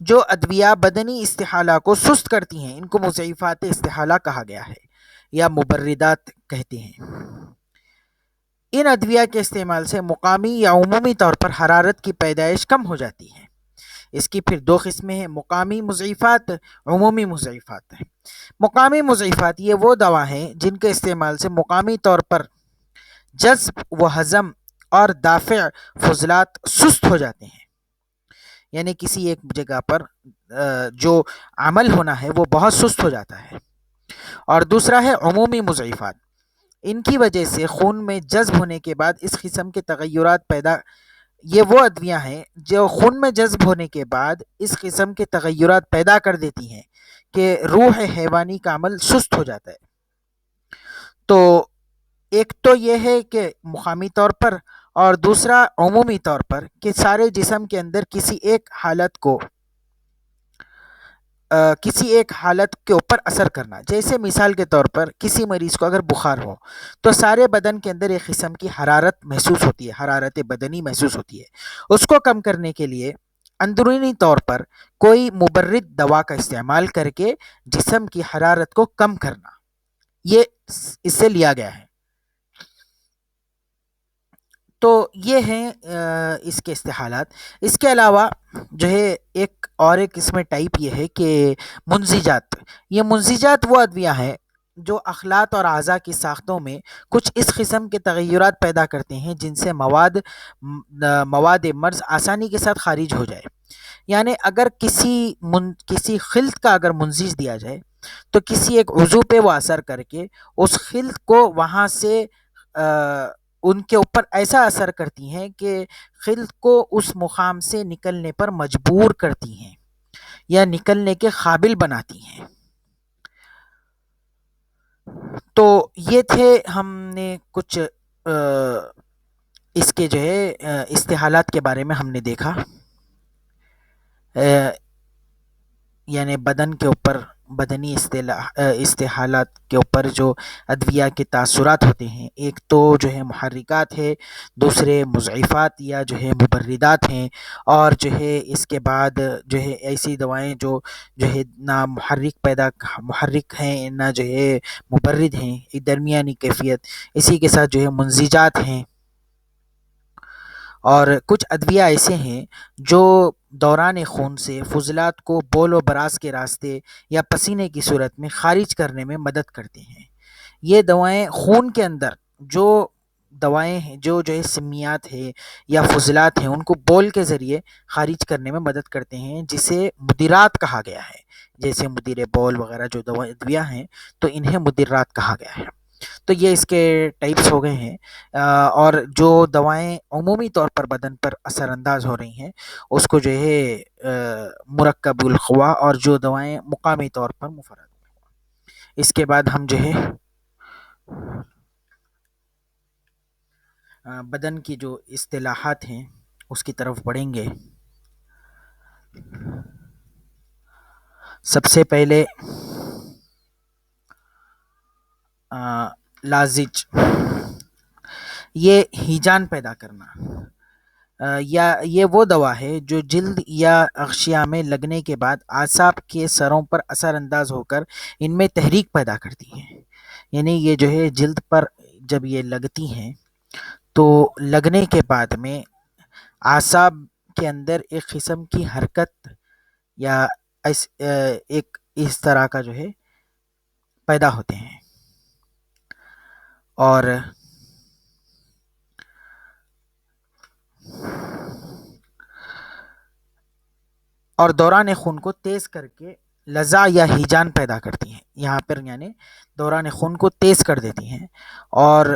جو ادویہ بدنی استحالہ کو سست کرتی ہیں ان کو مضعفات استحالہ کہا گیا ہے یا مبردات کہتے ہیں۔ ان ادویہ کے استعمال سے مقامی یا عمومی طور پر حرارت کی پیدائش کم ہو جاتی ہے۔ اس کی پھر دو قسمیں ہیں، مقامی مضعفات، عمومی مضعفات۔ مقامی مضعفات یہ وہ دوا ہیں جن کے استعمال سے مقامی طور پر جذب و ہضم اور دافع فضلات سست ہو جاتے ہیں، یعنی کسی ایک جگہ پر جو عمل ہونا ہے وہ بہت سست ہو جاتا ہے۔ اور دوسرا ہے عمومی مضعفات، ان کی وجہ سے خون میں جذب ہونے کے بعد اس قسم کے تغیرات پیدا، یہ وہ ادویہ ہیں جو خون میں جذب ہونے کے بعد اس قسم کے تغیرات پیدا کر دیتی ہیں کہ روح حیوانی کا عمل سست ہو جاتا ہے۔ تو ایک تو یہ ہے کہ مقامی طور پر، اور دوسرا عمومی طور پر کہ سارے جسم کے اندر کسی ایک حالت کے اوپر اثر کرنا۔ جیسے مثال کے طور پر کسی مریض کو اگر بخار ہو تو سارے بدن کے اندر ایک قسم کی حرارت محسوس ہوتی ہے، حرارت بدنی محسوس ہوتی ہے۔ اس کو کم کرنے کے لیے اندرونی طور پر کوئی مبرد دوا کا استعمال کر کے جسم کی حرارت کو کم کرنا، یہ اس سے لیا گیا ہے۔ تو یہ ہیں اس کے استحالات۔ اس کے علاوہ جو ہے ایک اس میں ٹائپ یہ ہے کہ منزجات۔ یہ منزجات وہ ادویہ ہیں جو اخلاط اور اعضاء کی ساختوں میں کچھ اس قسم کے تغیرات پیدا کرتے ہیں جن سے مواد مرض آسانی کے ساتھ خارج ہو جائے۔ یعنی اگر کسی خلط کا اگر منزج دیا جائے تو کسی ایک عضو پہ وہ اثر کر کے اس خلط کو وہاں سے ان کے اوپر ایسا اثر کرتی ہیں کہ خلط کو اس مقام سے نکلنے پر مجبور کرتی ہیں یا نکلنے کے قابل بناتی ہیں۔ تو یہ تھے ہم نے کچھ اس کے جو ہے استحالات کے بارے میں ہم نے دیکھا، یعنی بدن کے اوپر بدنی استحالات کے اوپر جو ادویہ کے تاثرات ہوتے ہیں، ایک تو جو ہے محرکات ہے، دوسرے مضعفات یا جو ہے مبردات ہیں، اور جو ہے اس کے بعد جو ہے ایسی دوائیں جو ہے نہ محرک ہیں نہ جو ہے مبرد ہیں، ایک درمیانی کیفیت، اسی کے ساتھ جو ہے منزجات ہیں، اور کچھ ادویہ ایسے ہیں جو دوران خون سے فضلات کو بول و براز کے راستے یا پسینے کی صورت میں خارج کرنے میں مدد کرتے ہیں۔ یہ دوائیں خون کے اندر جو دوائیں ہیں جو ہے سمیات ہے یا فضلات ہیں ان کو بول کے ذریعے خارج کرنے میں مدد کرتے ہیں، جسے مدرات کہا گیا ہے۔ جیسے مدیر بول وغیرہ جو ادویہ ہیں تو انہیں مدرات کہا گیا ہے۔ تو یہ اس کے ٹائپس ہو گئے ہیں، اور جو دوائیں عمومی طور پر بدن پر اثر انداز ہو رہی ہیں اس کو جو ہے مرکب القوا، اور جو دوائیں مقامی طور پر مفرد۔ اس کے بعد ہم جو ہے بدن کی جو اصطلاحات ہیں اس کی طرف بڑھیں گے۔ سب سے پہلے لازج، یہ ہیجان پیدا کرنا، یا یہ وہ دوا ہے جو جلد یا اغشیہ میں لگنے کے بعد اعصاب کے سروں پر اثر انداز ہو کر ان میں تحریک پیدا کرتی ہے۔ یعنی یہ جو ہے جلد پر جب یہ لگتی ہیں تو لگنے کے بعد میں اعصاب کے اندر ایک قسم کی حرکت یا ایک اس طرح کا جو ہے پیدا ہوتے ہیں، اور دوران خون کو تیز کر کے لذا یا ہیجان پیدا کرتی ہیں۔ یہاں پر یعنی دوران خون کو تیز کر دیتی ہیں، اور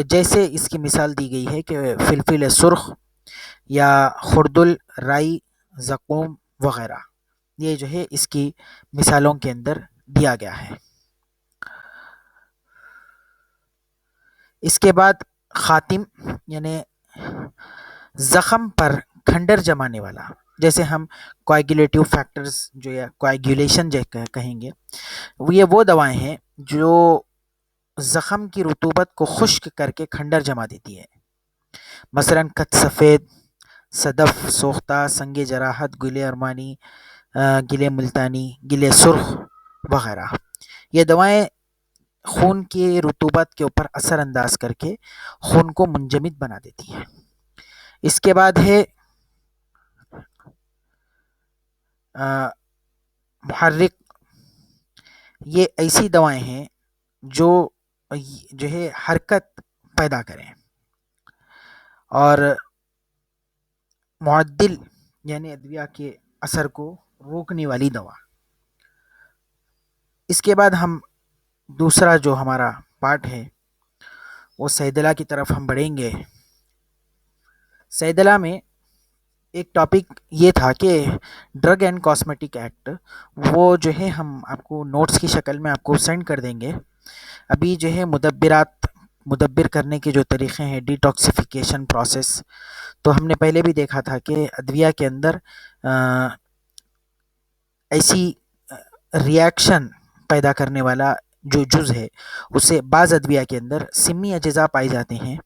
جیسے اس کی مثال دی گئی ہے کہ فلفل سرخ یا خردل، رائی، زقوم وغیرہ، یہ جو ہے اس کی مثالوں کے اندر دیا گیا ہے۔ اس کے بعد خاتم، یعنی زخم پر کھنڈر جمانے والا، جیسے ہم کوایگولیٹو فیکٹرز جو یا کوایگولیشن جو کہیں گے، یہ وہ دوائیں ہیں جو زخم کی رطوبت کو خشک کر کے کھنڈر جما دیتی ہے۔ مثلاً خط سفید، صدف سوختہ، سنگ جراحت، گل ارمانی، گلے ملتانی، گلے سرخ وغیرہ. یہ دوائیں خون کی رطوبت کے اوپر اثر انداز کر کے خون کو منجمد بنا دیتی ہیں. اس کے بعد ہے محرک. یہ ایسی دوائیں ہیں جو ہے حرکت پیدا کریں. اور معدل یعنی ادویہ کے اثر کو روکنے والی دوا. اس کے بعد ہم دوسرا جو ہمارا پارٹ ہے وہ صیدلہ کی طرف ہم بڑھیں گے. صیدلہ میں ایک ٹاپک یہ تھا کہ ڈرگ اینڈ کاسمیٹک ایکٹ، وہ جو ہے ہم آپ کو نوٹس کی شکل میں آپ کو سینڈ کر دیں گے. ابھی جو ہے مدبر کرنے کے جو طریقے ہیں، ڈیٹاکسیفیکیشن پروسیس، تو ہم نے پہلے بھی دیکھا تھا کہ ادویہ کے اندر ایسی ریاکشن پیدا کرنے والا جو جز ہے، اسے بعض ادویہ کے اندر سمی اجزاء پائے جاتے ہیں.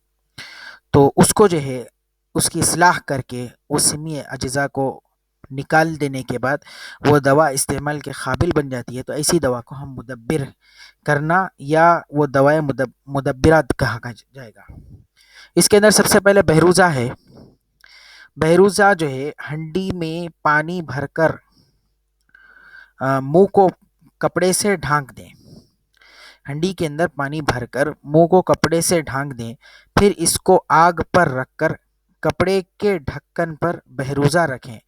تو اس کو جو ہے اس کی اصلاح کر کے وہ سمی اجزاء کو نکال دینے کے بعد وہ دوا استعمال کے قابل بن جاتی ہے. تو ایسی دوا کو ہم مدبر کرنا یا وہ دوائیں مدبرات کہا جائے گا. اس کے اندر سب سے پہلے بہروزہ ہے. بہروزہ جو ہے ہنڈی میں پانی بھر کر منہ کو کپڑے سے ڈھانک دیں. ہنڈی کے اندر پانی بھر کر منہ کو کپڑے سے ڈھانک دیں. پھر اس کو آگ پر رکھ کر کپڑے کے ڈھکن پر بہروزہ رکھیں.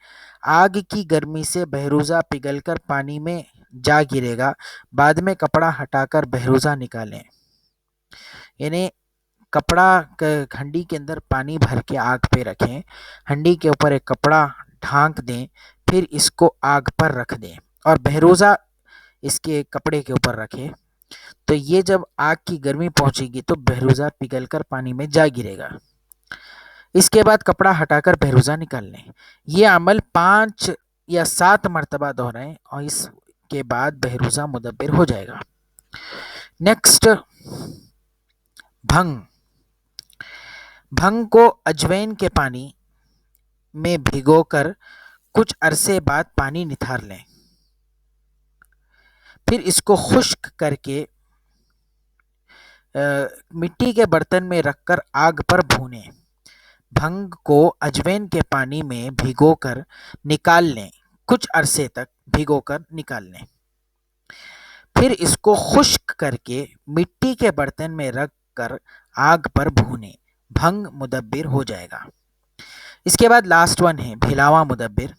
آگ کی گرمی سے بہروزہ پگھل کر پانی میں جا گرے گا. بعد میں کپڑا ہٹا کر بہروزہ نکالیں. یعنی کپڑا ہنڈی کے اندر پانی بھر کے آگ پہ رکھیں، ہنڈی کے اوپر ایک کپڑا ڈھانک دیں، پھر اس کو آگ پر رکھ دیں اور بہروزہ اس کے کپڑے کے اوپر رکھیں. تو یہ جب آگ کی گرمی پہنچے گی تو بہروزہ پگھل کر پانی میں جا گرے گا. اس کے بعد کپڑا ہٹا کر بہروزہ نکال لیں. یہ عمل 5 یا 7 مرتبہ دہرائیں اور اس کے بعد بہروزہ مدبر ہو جائے گا. نیکسٹ، بھنگ. بھنگ کو اجوین کے پانی میں بھگو کر کچھ عرصے بعد پانی نتھار لیں. پھر اس کو خشک کر کے مٹی کے برتن میں رکھ کر آگ پر بھونیں. بھنگ کو اجوین کے پانی میں بھگو کر نکال لیں. کچھ عرصے تک بھگو کر نکال لیں. پھر اس کو خشک کر کے مٹی کے برتن میں رکھ کر آگ پر بھونیں. بھنگ مدبر ہو جائے گا. اس کے بعد لاسٹ ون ہے بھلاواں مدبر.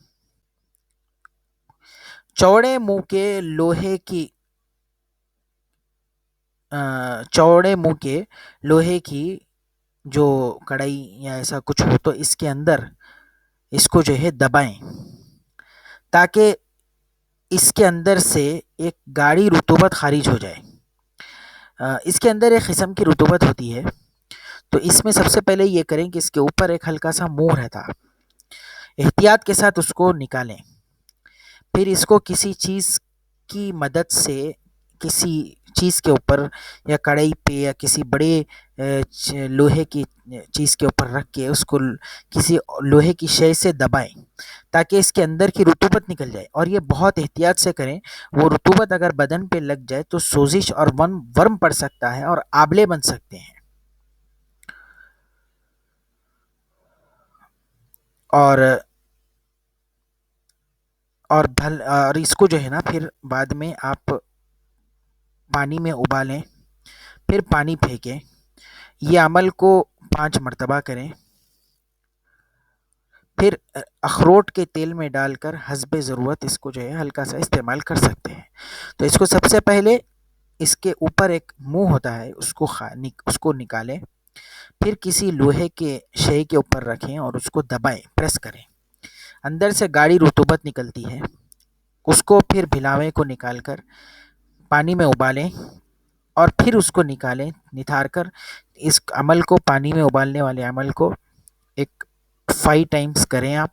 چوڑے منہ کے لوہے کی جو کڑھائی یا ایسا کچھ ہو تو اس کے اندر اس کو جو ہے دبائیں تاکہ اس کے اندر سے ایک گاڑھی رطوبت خارج ہو جائے. اس کے اندر ایک قسم کی رطوبت ہوتی ہے. تو اس میں سب سے پہلے یہ کریں کہ اس کے اوپر ایک ہلکا سا منہ رہتا، احتیاط کے ساتھ اس کو نکالیں. پھر اس کو کسی چیز کی مدد سے کسی چیز کے اوپر یا کڑھائی پہ یا کسی بڑے لوہے کی چیز کے اوپر رکھ کے اس کو کسی لوہے کی شے سے دبائیں تاکہ اس کے اندر کی رطوبت نکل جائے. اور یہ بہت احتیاط سے کریں. وہ رطوبت اگر بدن پہ لگ جائے تو سوزش اور ورم پڑ سکتا ہے اور آبلے بن سکتے ہیں. اور اس کو جو ہے نا پھر بعد میں آپ پانی میں ابالیں، پھر پانی پھینکیں. یہ عمل کو 5 مرتبہ کریں. پھر اخروٹ کے تیل میں ڈال کر حسب ضرورت اس کو جو ہے ہلکا سا استعمال کر سکتے ہیں. تو اس کو سب سے پہلے اس کے اوپر ایک منہ ہوتا ہے اس کو نکالیں. پھر کسی لوہے کے شے کے اوپر رکھیں اور اس کو دبائیں، پریس کریں. اندر سے گاڑھی رطوبت نکلتی ہے. اس کو پھر بھلاوے کو نکال کر پانی میں ابالیں اور پھر اس کو نکالیں نتھار کر. اس عمل کو پانی میں ابالنے والے عمل کو ایک 5 ٹائمز کریں آپ.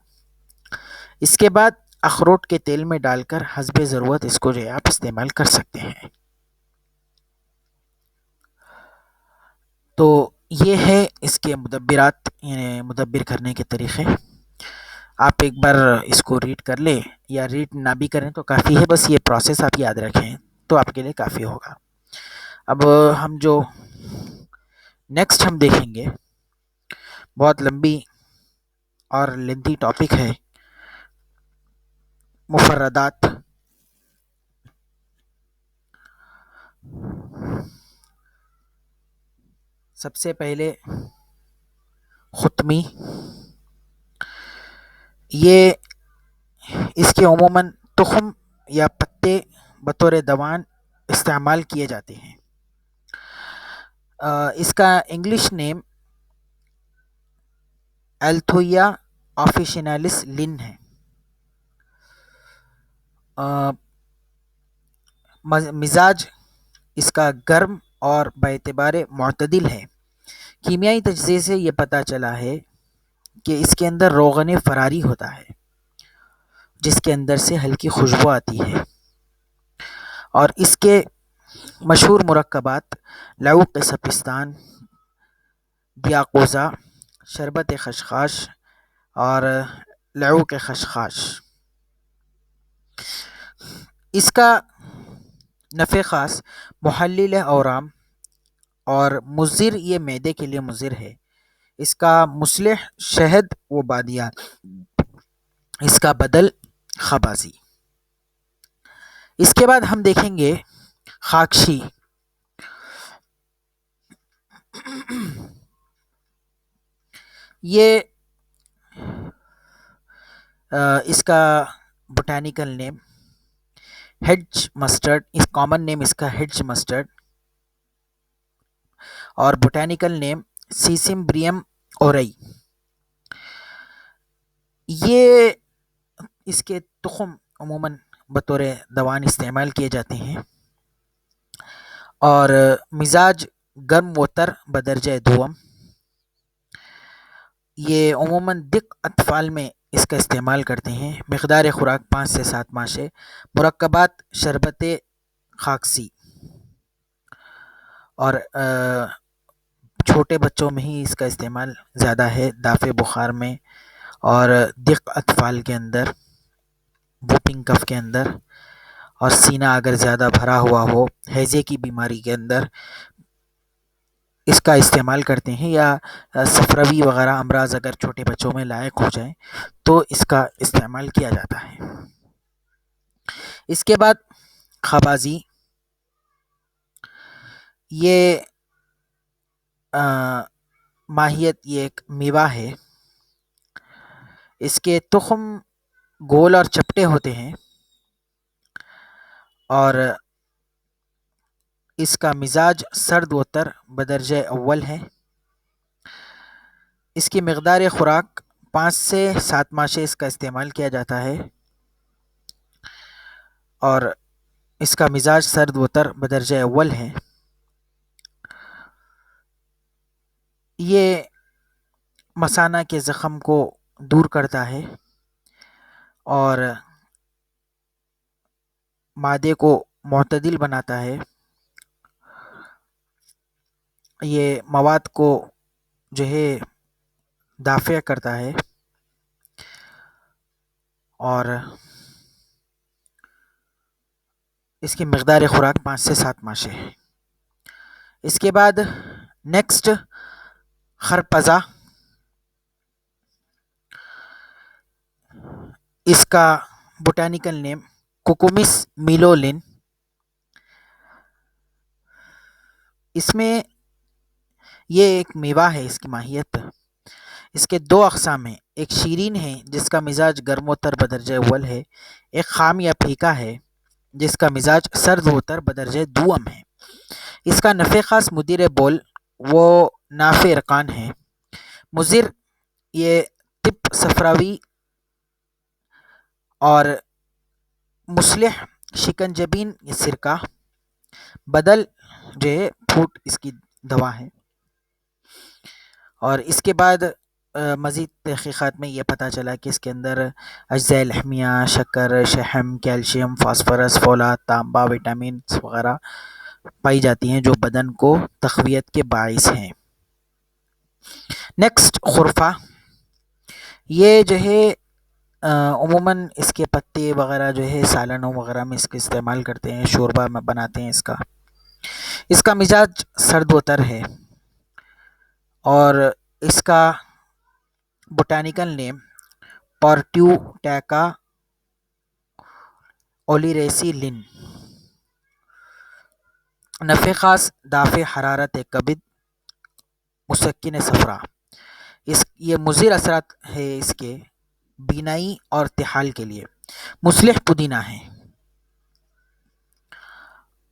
اس کے بعد اخروٹ کے تیل میں ڈال کر حسب ضرورت اس کو جو ہے آپ استعمال کر سکتے ہیں. تو یہ ہے اس کے مدبرات، یعنی مدبر کرنے کے طریقے. آپ ایک بار اس کو ریڈ کر لیں یا ریڈ نہ بھی کریں تو کافی ہے، بس یہ پروسیس آپ یاد رکھیں تو آپ کے لیے کافی ہوگا۔ اب ہم جو نیکسٹ ہم دیکھیں گے بہت لمبی اور لینتھی ٹاپک ہے، مفردات۔ سب سے پہلے ختمی، یہ اس کے عموماً تخم یا پتے بطور دوان استعمال کیے جاتے ہیں۔ اس کا انگلش نیم ایلتھویا آفیشنالس لن ہے۔ مزاج اس کا گرم اور باعتبار معتدل ہے۔ کیمیائی تجزیے سے یہ پتہ چلا ہے کہ اس کے اندر روغن فراری ہوتا ہے جس کے اندر سے ہلکی خوشبو آتی ہے، اور اس کے مشہور مرکبات لعوق سپستان، دیاکوزا، شربت خشخاش اور لعوق خشخاش۔ اس کا نفع خاص محلل اورام اور مضر، یہ معدے کے لیے مضر ہے۔ اس کا مصلح شہد و بادیان، اس کا بدل خبازی۔ اس کے بعد ہم دیکھیں گے خاکشی۔ یہ اس کا بوٹینیکل نیم ہیڈج مسٹرڈ، اس کامن نیم اس کا ہیڈج مسٹرڈ، اور بوٹینیکل نیم سیسمبریم اورئی۔ یہ اس کے تخم عموماً بطور دوان استعمال کیے جاتے ہیں، اور مزاج گرم و تر بدرجہ دوم۔ یہ عموماً دق اطفال میں اس کا استعمال کرتے ہیں۔ مقدار خوراک 5 سے 7 ماشے۔ مرکبات شربت خاکسی، اور چھوٹے بچوں میں ہی اس کا استعمال زیادہ ہے، دافع بخار میں اور دق اطفال کے اندر، ووپنگ کف کے اندر، اور سینہ اگر زیادہ بھرا ہوا ہو، ہیضے کی بیماری کے اندر اس کا استعمال کرتے ہیں، یا صفروی وغیرہ امراض اگر چھوٹے بچوں میں لاحق ہو جائیں تو اس کا استعمال کیا جاتا ہے۔ اس کے بعد خبازی، یہ ماہیت یہ ایک میوہ ہے۔ اس کے تخم گول اور چپٹے ہوتے ہیں، اور اس کا مزاج سرد و تر بدرجہ اول ہے۔ اس کی مقدار خوراک 5 سے 7 ماشے اس کا استعمال کیا جاتا ہے، اور اس کا مزاج سرد و تر بدرجہ اول ہے۔ یہ مثانہ کے زخم کو دور کرتا ہے اور معدے کو معتدل بناتا ہے۔ یہ مواد کو جو ہے دافع کرتا ہے، اور اس کی مقدار خوراک 5 سے 7 ماشے ہے۔ اس کے بعد نیکسٹ خرپزا، اس کا بوٹینیکل نیم کوکومس میلولن۔ اس میں یہ ایک میوہ ہے، اس کی ماہیت، اس کے 2 اقسام ہیں، ایک شیرین ہے جس کا مزاج گرم و تر بدرجہ اول ہے، ایک خام یا پھیکا ہے جس کا مزاج سرد و تر بدرجہ دوم ہے۔ اس کا نفع خاص مدیر بول و نافع ارکان ہے۔ مضر، یہ طب صفراوی اور مصلح شکنجبین سرکہ، بدل جو ہے پھوٹ اس کی دوا ہے۔ اور اس کے بعد مزید تحقیقات میں یہ پتہ چلا کہ اس کے اندر اجزاء لحمیہ، شکر، شحم، کیلشیم، فاسفورس، فولاد، تانبا، وٹامنس وغیرہ پائی جاتی ہیں جو بدن کو تقویت کے باعث ہیں۔ نیکسٹ خرفہ، یہ جو ہے عموماً اس کے پتے وغیرہ جو ہے سالنوں وغیرہ میں اس کا استعمال کرتے ہیں، شوربہ میں بناتے ہیں اس کا مزاج سرد و تر ہے، اور اس کا بوٹانیکل نیم پورٹیوٹیکا اولیریسی لن، نفع خاص دافع حرارت کبد مسکن صفرا، یہ مضر اثرات ہے اس کے بینائی اور ارتحال کے لیے، مصلح پودینہ ہے،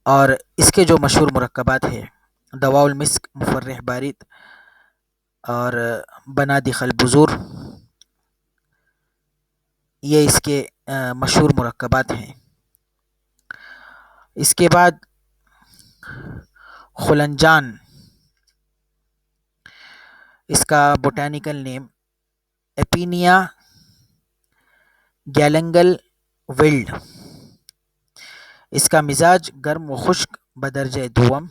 اور اس کے جو مشہور مرکبات ہیں دواء المسک، مفرح بارد اور بنادق البذور، یہ اس کے مشہور مرکبات ہیں۔ اس کے بعد خلنجان، اس کا بوٹانیکل نیم اپینیا گیلنگل ویلڈ، اس کا مزاج گرم و خشک بدرجہ دوم،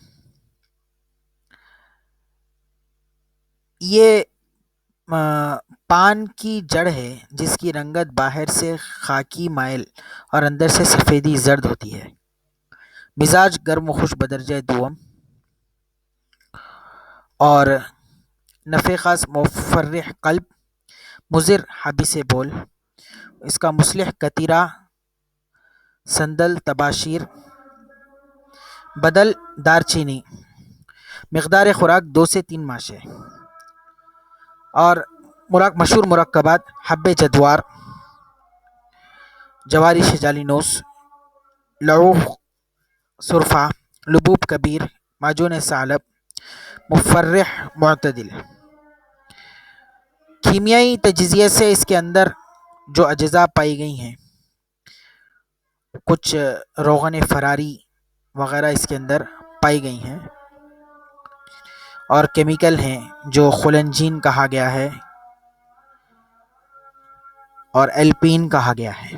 یہ پان کی جڑ ہے جس کی رنگت باہر سے خاکی مائل اور اندر سے سفیدی زرد ہوتی ہے، مزاج گرم و خشک بدرجہ دوم، اور نفع خاص مفرح قلب، مضر حبس بول، اس کا مصلح کتیرہ سندل تباشیر بدل دار چینی، مقدار خوراک 2 سے 3 ماشے، اور مشہور مرکبات حب جدوار، جواری شجالی نوس، لعوف سرفہ، لبوب کبیر، معجون ثعلب، مفرح معتدل۔ کیمیائی تجزیے سے اس کے اندر جو اجزاء پائی گئی ہیں، کچھ روغن فراری وغیرہ اس کے اندر پائی گئی ہیں، اور کیمیکل ہیں جو خلنجین کہا گیا ہے اور ایلپین کہا گیا ہے۔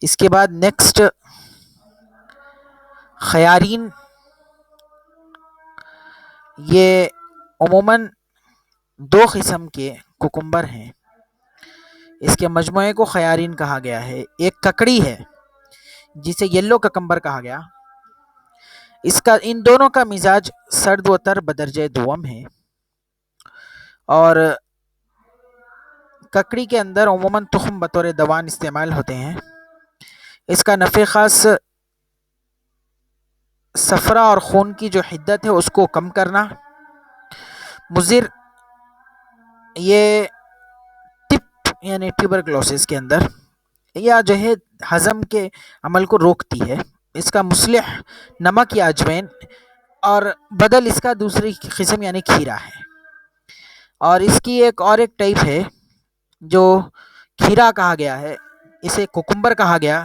اس کے بعد نیکسٹ خیارین، یہ عموماً 2 قسم کے کوکمبر ہیں، اس کے مجموعے کو خیارین کہا گیا ہے۔ ایک ککڑی ہے جسے یلو ککمبر کہا گیا، ان دونوں کا مزاج سرد و تر بدرجہ دوم ہے، اور ککڑی کے اندر عموماً تخم بطور دوان استعمال ہوتے ہیں، اس کا نفع خاص صفرا اور خون کی جو حدت ہے اس کو کم کرنا، مضر یہ ٹپ یعنی ٹیوبرکلوسس کے اندر یا جو ہے ہضم کے عمل کو روکتی ہے، اس کا مصلح نمک یا اجوین، اور بدل اس کا دوسری قسم یعنی کھیرا ہے، اور اس کی ایک ٹائپ ہے جو کھیرا کہا گیا ہے، اسے کوکمبر کہا گیا،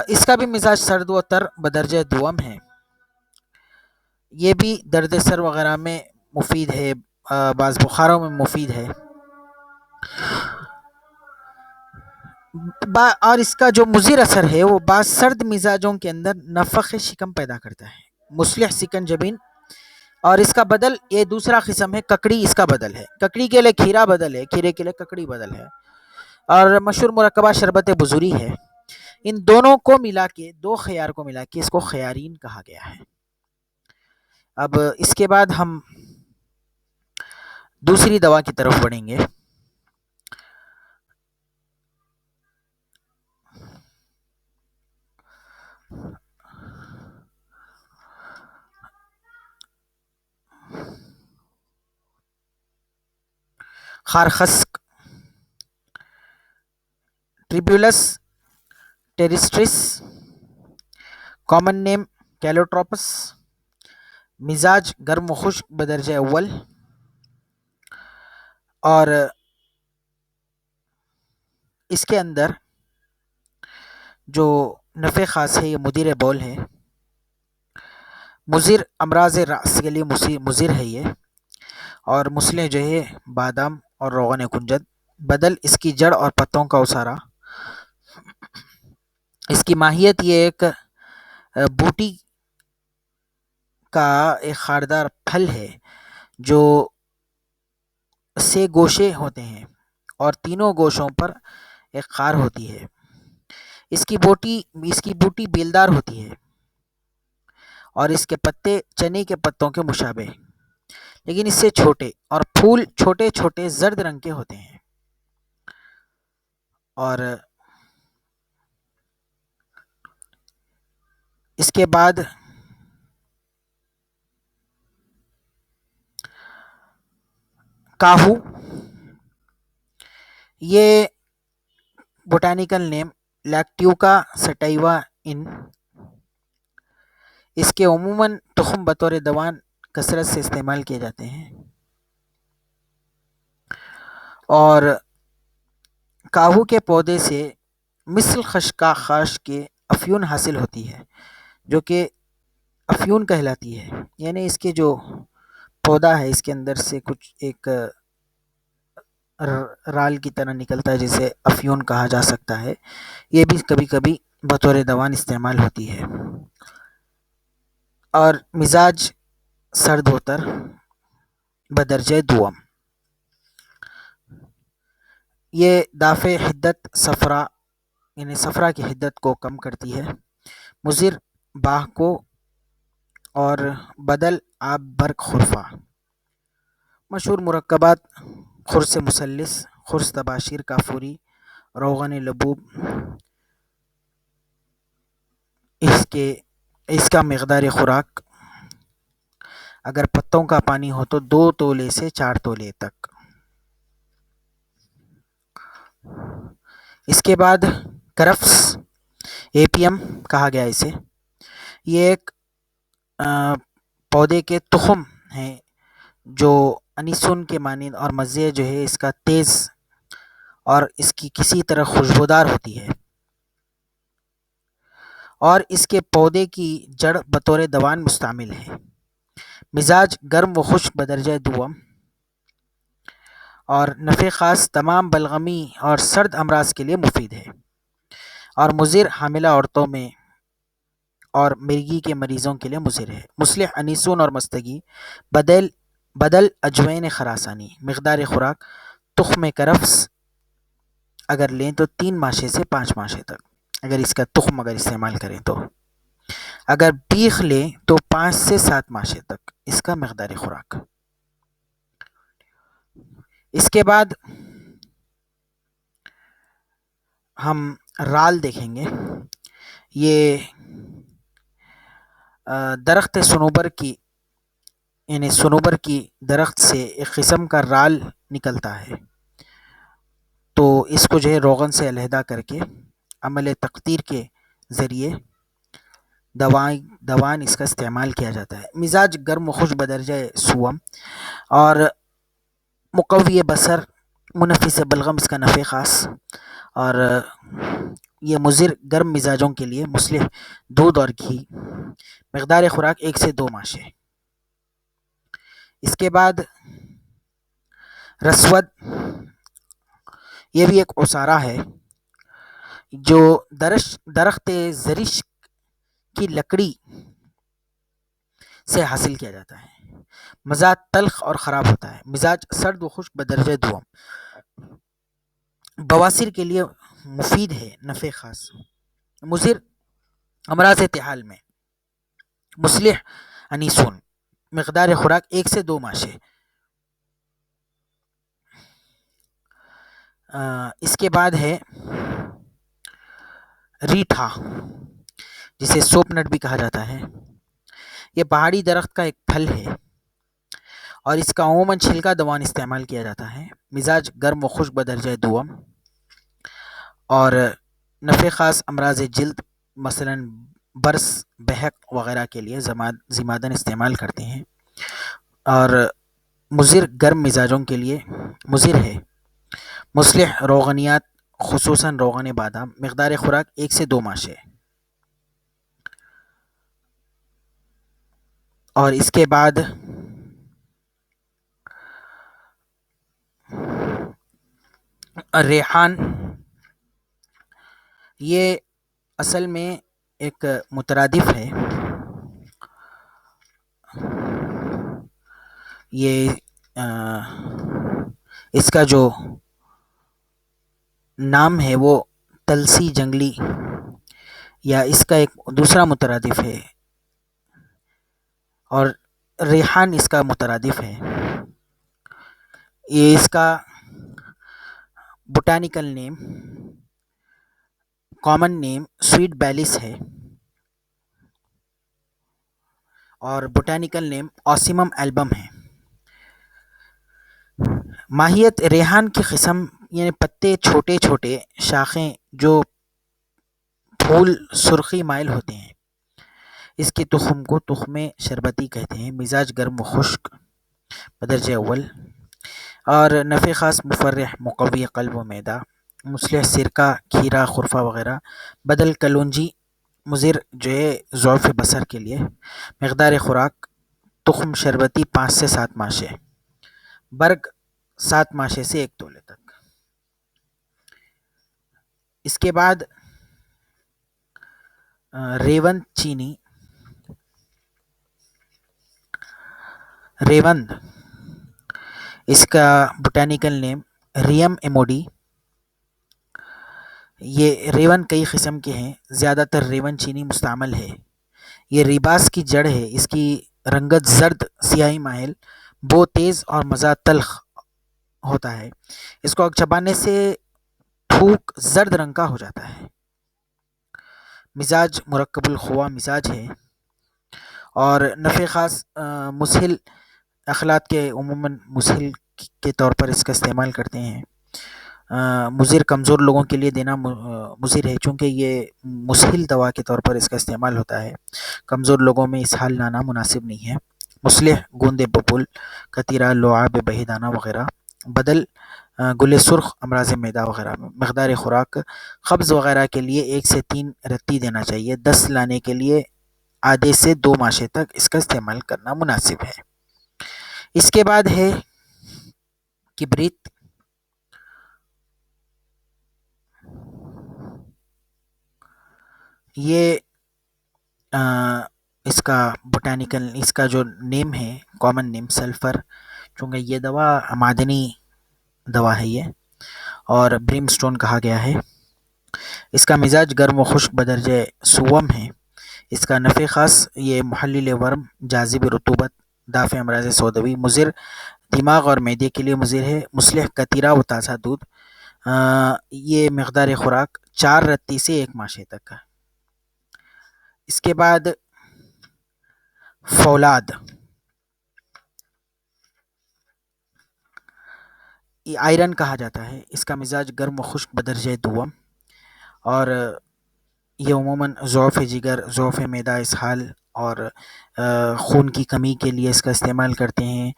اس کا بھی مزاج سرد و تر بدرجہ دوم ہے، یہ بھی درد سر وغیرہ میں مفید ہے، بعض بخاروں میں مفید ہے، اور اس کا جو مضر اثر ہے وہ بعض سرد مزاجوں کے اندر نفخ شکم پیدا کرتا ہے، مصلح سکن جبین، اور اس کا بدل یہ دوسرا قسم ہے، ککڑی اس کا بدل ہے، ککڑی کے لیے کھیرا بدل ہے، کھیرے کے لیے ککڑی بدل ہے، اور مشہور مرکبہ شربت بزوری ہے۔ ان دونوں کو ملا کے 2 خیار کو ملا کے اس کو خیارین کہا گیا ہے۔ اب اس کے بعد ہم دوسری دوا کی طرف بڑھیں گے۔ خارخسک، ٹریبیولس ٹیریسٹرس، کامن نیم کیلوٹروپس، مزاج گرم و خشک بدرجہ اول، اور اس کے اندر جو نفع خاص ہے یہ مدیر بول ہے، مضر امراض رأس کے لیے مضر ہے یہ، اور مصلح جو ہے بادام اور روغن کنجد، بدل اس کی جڑ اور پتوں کا اسارہ، اس کی ماہیت یہ ایک بوٹی کا ایک خاردار پھل ہے جو سے گوشے ہوتے ہیں اور تینوں گوشوں پر ایک خار ہوتی ہے۔ اس کی بوٹی بیلدار ہوتی ہے اور اس کے پتے چنے کے پتوں کے مشابہ، لیکن اس سے چھوٹے، اور پھول چھوٹے چھوٹے زرد رنگ کے ہوتے ہیں۔ اور اس کے بعد کاہو، یہ بوٹانیکل نیم لیکٹیوکا سٹائیوا ان، اس کے عموماً تخم بطور دوان کثرت سے استعمال کیے جاتے ہیں، اور کاہو کے پودے سے مثل خاش کے افیون حاصل ہوتی ہے، جو کہ افیون کہلاتی ہے، یعنی اس کے جو پودا ہے اس کے اندر سے کچھ ایک رال کی طرح نکلتا ہے جسے افیون کہا جا سکتا ہے، یہ بھی کبھی کبھی بطور دوان استعمال ہوتی ہے۔ اور مزاج سرد ہوتر بدرجہ دوم، یہ دافع حدت صفرا، یعنی صفرا کی حدت کو کم کرتی ہے، مضر باہ کو، اور بدل آب برق خرفہ۔ مشہور مرکبات: خرس مثلث، خرس تباشیر کافوری، روغن لبوب۔ اس کا مقدار خوراک اگر پتوں کا پانی ہو تو 2 تولے سے 4 تولے تک۔ اس کے بعد کرفس، ایپیم کہا گیا اسے، یہ ایک پودے کے تخم ہیں جو انیسون کے مانند، اور مزے جو ہے اس کا تیز اور اس کی کسی طرح خوشبودار ہوتی ہے، اور اس کے پودے کی جڑ بطور دوان مستعمل ہے۔ مزاج گرم و خشک بدرجہ دوم، اور نفع خاص تمام بلغمی اور سرد امراض کے لیے مفید ہے، اور مضر حاملہ عورتوں میں اور مرگی کے مریضوں کے لیے مضر ہے۔ مصلح انیسون اور مستگی، بدل اجوین خراسانی۔ مقدار خوراک: تخم کرفس اگر لیں تو 3 ماشے سے 5 ماشے تک، اگر اس کا تخم استعمال کریں تو۔ اگر بیخ لیں تو 5 سے 7 ماشے تک اس کا مقدار خوراک۔ اس کے بعد ہم رال دیکھیں گے۔ یہ درخت صنوبر کی، یعنی صنوبر کی درخت سے ایک قسم کا رال نکلتا ہے، تو اس کو جو ہے روغن سے علیحدہ کر کے عمل تقطیر کے ذریعے دوان اس کا استعمال کیا جاتا ہے۔ مزاج گرم و خشک بدرجہ سوم، اور مقوی بصر، منفس بلغم اس کا نفع خاص، اور یہ مضر گرم مزاجوں کے لیے مصلح دودھ اور گھی۔ مقدار خوراک 1 سے 2 ماشے۔ اس کے بعد رسود، یہ بھی ایک عصارہ ہے جو درخت زرش کی لکڑی سے حاصل کیا جاتا ہے، مزاج تلخ اور خراب ہوتا ہے، مزاج سرد و خشک بدرجہ دوم، بواسیر کے لیے مفید ہے، نفع خاص، مضر امراض ارتحال میں، مصلح انیسون۔ مقدار خوراک 1 سے 2 ماشے۔ اس کے بعد ہے ریٹھا، جسے سوپ نٹ بھی کہا جاتا ہے، یہ پہاڑی درخت کا ایک پھل ہے اور اس کا عموماً چھلکا دوان استعمال کیا جاتا ہے۔ مزاج گرم و خشک بدرجہ دوم، اور نفع خاص امراض جلد مثلاً برس، بہق وغیرہ کے لیے زمادن استعمال کرتے ہیں، اور مضر گرم مزاجوں کے لیے مضر ہے، مصلح روغنیات خصوصاً روغن بادام۔ مقدار خوراک 1 سے 2 ماشے۔ اور اس کے بعد ریحان، یہ اصل میں ایک مترادف ہے، یہ اس کا جو نام ہے وہ تلسی جنگلی یا اس کا ایک دوسرا مترادف ہے، اور ریحان اس کا مترادف ہے. یہ اس کا بوٹانیکل نیم، کامن نیم سویٹ بیلس ہے، اور بوٹانیکل نیم آسیمم البم ہے. ماہیت ریحان کی قسم یعنی پتے چھوٹے چھوٹے، شاخیں جو پھول سرخی مائل ہوتے ہیں. اس کے تخم کو تخم شربتی کہتے ہیں. مزاج گرم و خشک بدرجہ اول، اور نفع خاص مفرح مقوی قلب و معدہ، مصلح سرکہ کھیرا خرفہ وغیرہ، بدل کلونجی مضر جو ہے ضعف بصر کے لیے. مقدار خوراک تخم شربتی 5 سے 7 ماشے، برگ 7 ماشے سے 1 تولے تک. اس کے بعد ریوند چینی، ریوند اس کا بوٹانیکل نیم ریم ایموڈی. یہ ریون کئی قسم کے ہیں، زیادہ تر ریون چینی مستعمل ہے. یہ ریباس کی جڑ ہے. اس کی رنگت زرد سیاہی مائل، بو تیز اور مزہ تلخ ہوتا ہے. اس کو چبانے سے تھوک زرد رنگ کا ہو جاتا ہے. مزاج مرکب الخوا مزاج ہے، اور نفع خاص مسہل اخلاط کے عموماً مسہل کے طور پر اس کا استعمال کرتے ہیں. مضر کمزور لوگوں کے لیے دینا مضر ہے، چونکہ یہ مسہل دوا کے طور پر اس کا استعمال ہوتا ہے. کمزور لوگوں میں اسہال لانا مناسب نہیں ہے. مصلح گوند ببول، قطیرہ، لعاب بہیدانہ وغیرہ، بدل گل سرخ امراض معدہ وغیرہ میں. مقدار خوراک قبض وغیرہ کے لیے 1 سے 3 رتی دینا چاہیے. دست لانے کے لیے آدھے سے 2 ماشے تک اس کا استعمال کرنا مناسب ہے. اس کے بعد ہے کبریت. یہ اس کا بوٹانیکل اس کا جو نیم ہے کامن نیم سلفر، چونکہ یہ دوا معدنی دوا ہے یہ، اور بریم سٹون کہا گیا ہے. اس کا مزاج گرم و خشک بدرجہ سوم ہے. اس کا نفع خاص یہ محلل ورم، جاذب رطوبت، دافع امراض سوداوی، مضر دماغ اور معدے کے لیے مضر ہے. مصلح قطیرہ و تازہ دودھ. یہ مقدار خوراک 4 رتی سے 1 ماشے تک کا. اس کے بعد فولاد، یہ آئرن کہا جاتا ہے. اس کا مزاج گرم و خشک بدرجہ دوم، اور یہ عموماً ضعف جگر، ضعف معدہ، اسہال اور خون کی کمی کے لیے اس کا استعمال کرتے ہیں.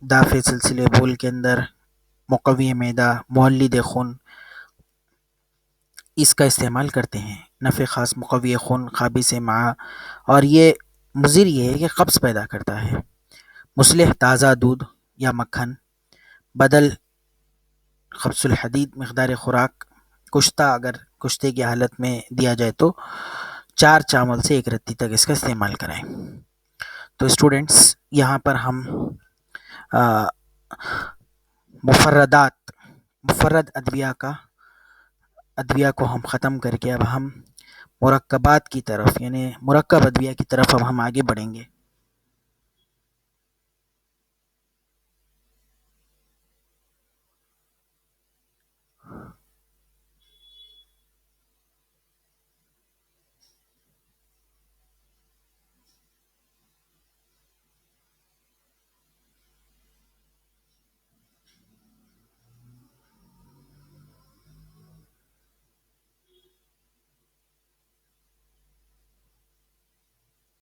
دافع سلسلے بول کے اندر، مقوی معدہ، مولد خون اس کا استعمال کرتے ہیں. نفع خاص مقوی خون، قابض معا، اور یہ مضر یہ ہے کہ قبض پیدا کرتا ہے. مصلح تازہ دودھ یا مکھن، بدل خبز الحدید. مقدار خوراک کشتہ اگر کشتے کی حالت میں دیا جائے تو 4 چاول سے 1 رتی تک اس کا استعمال کریں. تو اسٹوڈنٹس یہاں پر ہم مفرد ادویہ کو ہم ختم کر کے اب ہم مرکبات کی طرف یعنی مرکب ادویہ کی طرف اب ہم آگے بڑھیں گے.